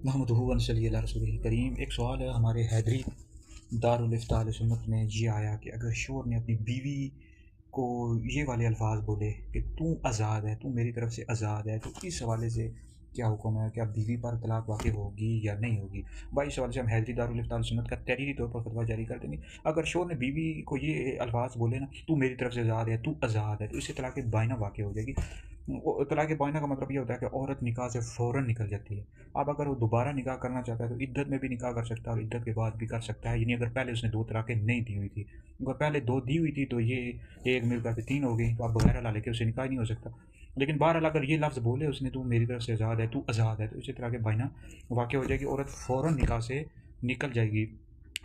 नहमदुहु व नसल्ली अला रसूलिल करीम। एक सवाल है हमारे हैदरी दारुल इफ्ता अहले सुन्नत में ये आया कि अगर शोहर ने अपनी बीवी को ये वाले अल्फाज बोले कि तू आज़ाद है, तू मेरी तरफ से आज़ाद है, तो इस हवाले से क्या हुक्म है? क्या बीवी पर तलाक वाक़ई होगी या नहीं होगी? भाई इस हवाले से हम हैदरी दारुल इफ्ता अहले सुन्नत का तहरीरी तौर पर फतवा जारी कर देंगे। अगर शोहर ने बीवी को ये अल्फाज बोले ना, तू मेरी तरफ से आज़ाद है, तू आज़ाद है, तो इससे तलाक बाइना वाक़ई हो जाएगी। तलाक बाइना का मतलब ये होता है कि औरत निकाह से फ़ौरन निकल जाती है। अब अगर वो दोबारा निकाह करना चाहता है तो इद्दत में भी निकाह कर सकता है और इद्दत के बाद भी कर सकता है, यानी अगर पहले उसने दो तलाक़ें नहीं दी हुई थी। अगर पहले दो दी हुई थी तो ये एक मिल कर के तीन हो गई, तो अब बगैर अल्लाह लेके उससे निकाह नहीं हो सकता। लेकिन बहरहाल अगर ये लफ्ज़ बोले उसने, तू मेरी तरफ से आज़ाद है, तू आज़ाद है, तो इसी तरह के बाइना वाक़ई हो जाएगी, औरत फ़ौरन निकाह से निकल जाएगी।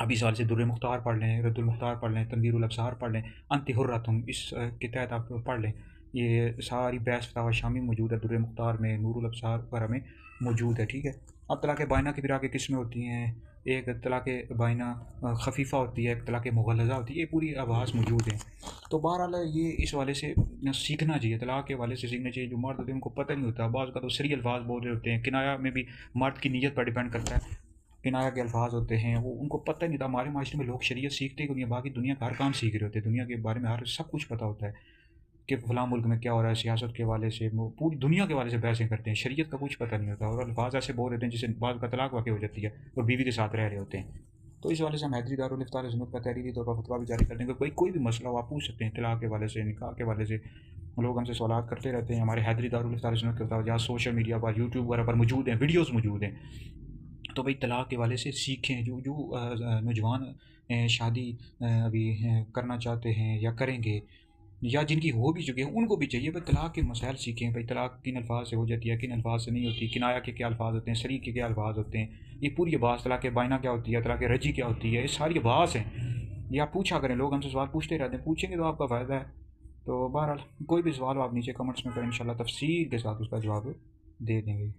अब इस हाल से दुर्र मुख्तार पढ़ लें, रद्दुल मुख्तार पढ़ लें, तनवीरुल अब्सार पढ़ लें, अंति हुर्रतुम इस के तहत आप पढ़ लें। ये सारी बहस फतावा शामी मौजूद है, दुर्र मुख्तार में, नूरुल अब्सार वगैरह में मौजूद है, ठीक है। अब तलाक़ बाइना की फिर आगे किस्में होती हैं। एक तलाक़ बाइना ख़फ़ीफ़ा होती है, एक तलाक़ मुग़ल्लज़ा होती है, ये पूरी आवाज़ मौजूद है। तो बहरहाल ये इस वाले से सीखना चाहिए, तलाक़ के वाले से सीखना चाहिए। जो मर्द होते हैं उनको पता नहीं होता, बाज़ का तो सरी अल्फाज बोल रहे होते हैं। किनाया में भी मर्द की नीयत पर डिपेंड करता है, किनाया के अल्फाज होते हैं, वो उनको पता ही नहीं था। हमारे माशरे में लोग शरीयत सीखते ही नहीं है, बाकी दुनिया का हर काम सीख रहे होते हैं, दुनिया के बारे में हर सब कुछ पता होता है कि फ़लाँ मुल्क में क्या हो रहा है, सियासत के हवाले से, वो पूरी दुनिया के हवाले से बहसें करते हैं, शरीयत का कुछ पता नहीं होता, और अल्फाज ऐसे बोल देते हैं जिससे बाद का तलाक वाक़ई हो जाती है और बीवी के साथ रह रहे होते हैं। तो इस हवाले से हम हैदरी दारुल इफ्ता अहले सुन्नत का तहरीरी तौर पर फतवा भी जारी कर देंगे। कोई भी मसला हो आप पूछ सकते हैं, तलाक के हवाले से, निकाह के हवाले से। लोग हमसे सवालात करते रहते हैं। हमारे हैदरी दारुल इफ्ता अहले सुन्नत के फतवा जहाँ सोशल मीडिया पर, यूट्यूब वगैरह पर मौजूद हैं, वीडियोज़ मौजूद हैं। तो भाई तलाक के हवाले से सीखें। जो जो नौजवान शादी अभी करना चाहते हैं या करेंगे, या जिनकी हो भी चुकी है, उनको भी चाहिए भाई तलाक के मसाइल सीखें। भाई तलाक किन अल्फाज से हो जाती है, किन अल्फाज से नहीं होती, किनाया के क्या अल्फाज होते हैं, शरीक के क्या अल्फाज होते हैं, ये पूरी आवाज़, तलाक बाइना क्या होती है, तलाक रजी क्या होती है, ये सारी आवाज़ हैं। ये आप पूछा करें, लोग हमसे सवाल पूछते रहते हैं, पूछेंगे तो आपका फ़ायदा है। तो बहरहाल कोई भी सवाल हो आप नीचे कमेंट्स में करें, इंशाल्लाह तफसील के साथ उसका जवाब दे देंगे।